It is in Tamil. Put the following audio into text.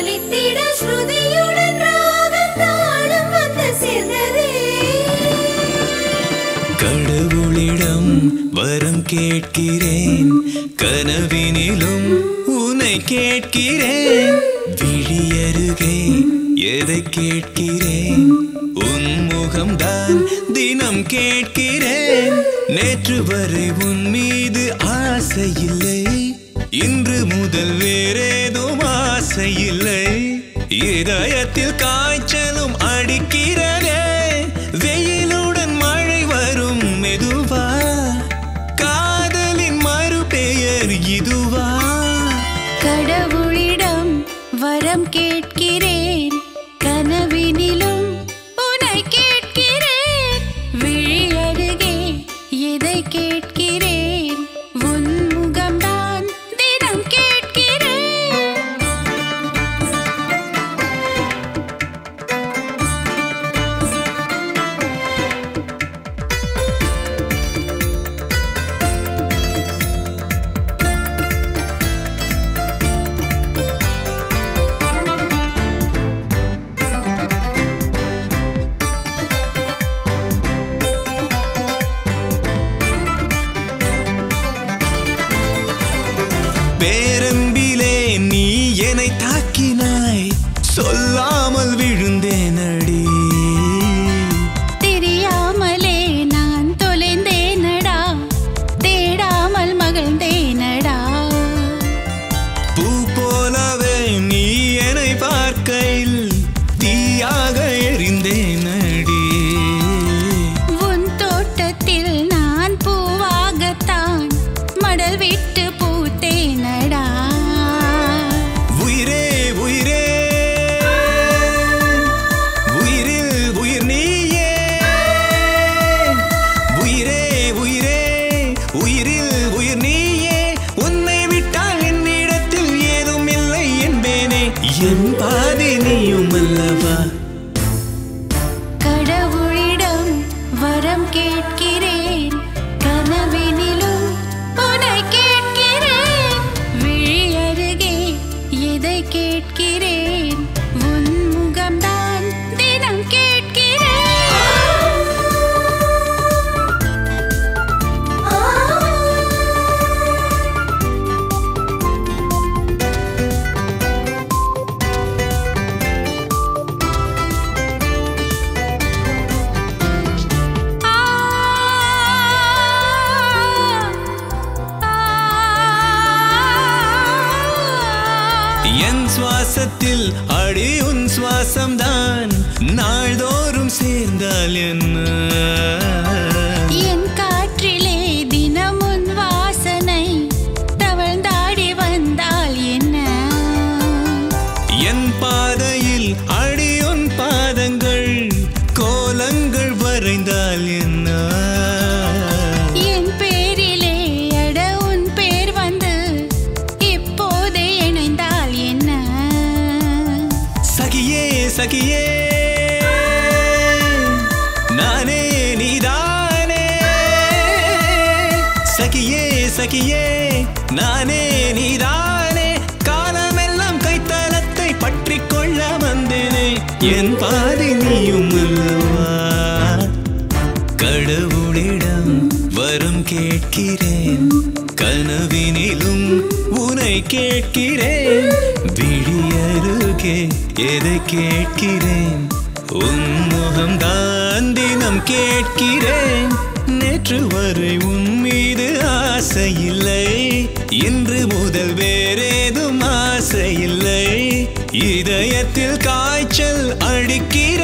ஒலித்திட ஸ்ருதியுடன் ராகம் தாளம் வந்து சேர்ந்ததே. கடவுளிடம் வரம் கேட்கிறேன், கனவினிலும் உன்னை கேட்கிறேன். விழியருகே எதை கேட்கிறேன், உன் முகம்தான் தினம் கேட்கிறேன். நேற்று வரை உன் மீது ஆசை இல்லை, இன்று முதல் வேறேதும் ஆசை இல்லை. இதயத்தில் காய்ச்சலும் அடிக்கிறதே, வெயிலுடன் மழை வரும் மெதுவா. காதலின் மறுபெயர் இதுவா? கடவுளிடம் வரம் கேட்கிறேன், கனவினிலும் உன்னை கேட்கிறேன். விழி அருகே எதை கேட்கிறேன், உன் முகம்தான் தினம் கேட்கிறேன். பேரம்பிலே நீ என்னை தாக்கினாய், சொல்லாமல் விழுந்தேனடி. தெரியாமலே நான் தொலைந்தேனடா, தேடாமல் மகிழ்ந்தேனடா. பூ போலவே நீ என்னை பார்க்கையில் தீயாக எரிந்தேனடி. உன் தோட்டத்தில் நான் பூவாகத்தான் மடல் விட்டு பூத்தேனடா. உயிரே உயிரே உயிரில் உயிர் நீயே, உயிரே உயிரே உயிரில் உயிர் நீயே. உன்னை விட்டால் என்னிடத்தில் ஏதும் இல்லை என்பேனே, என் பாதி நீயும் அல்லவா? கடவுளிடம் வரம் கேட்கிறேன், கனவினிலும் உன்னை கேட்கிறேன். விழி அருகே எதை கேட்கிறேன், உன் முகம்தான் தினம் கேட்கிறேன். என் சுவாசத்தில் அடி உன் சுவாசம்தான், நாள்தோறும் சேர்ந்தால் என்ன? என் காற்றிலே தினம் உன் வாசனை தவழ்ந்தாடி வந்தால் என்ன? என் பாதையில் அடி உன் பாதங்கள் கோலங்கள் வரைந்தால் என்ன? என் பேரிலே அட உன் பேர் வந்து இப்போதே இணைந்தால் என்ன? சகியே சகியே நானே நீதானே, சகியே சகியே நானே நீதானே. காலமெல்லாம் கைத்தலத்தை பற்றி கொள்ள வந்தேனே, என் பாதி நீயும் அல்லவா? கடவுளிடம் வரம் கேட்கிறேன், கனவினிலும் உன்னை கேட்கிறேன். விழியருகே எதை கேட்கிறேன், உன் முகம்தான் தினம் கேட்கிறேன். நேற்று வரை உன் மீது ஆசை இல்லை, இன்று முதல் வேறேதும் ஆசை இல்லை. இதயத்தில் காய்ச்சல் அடிக்கிற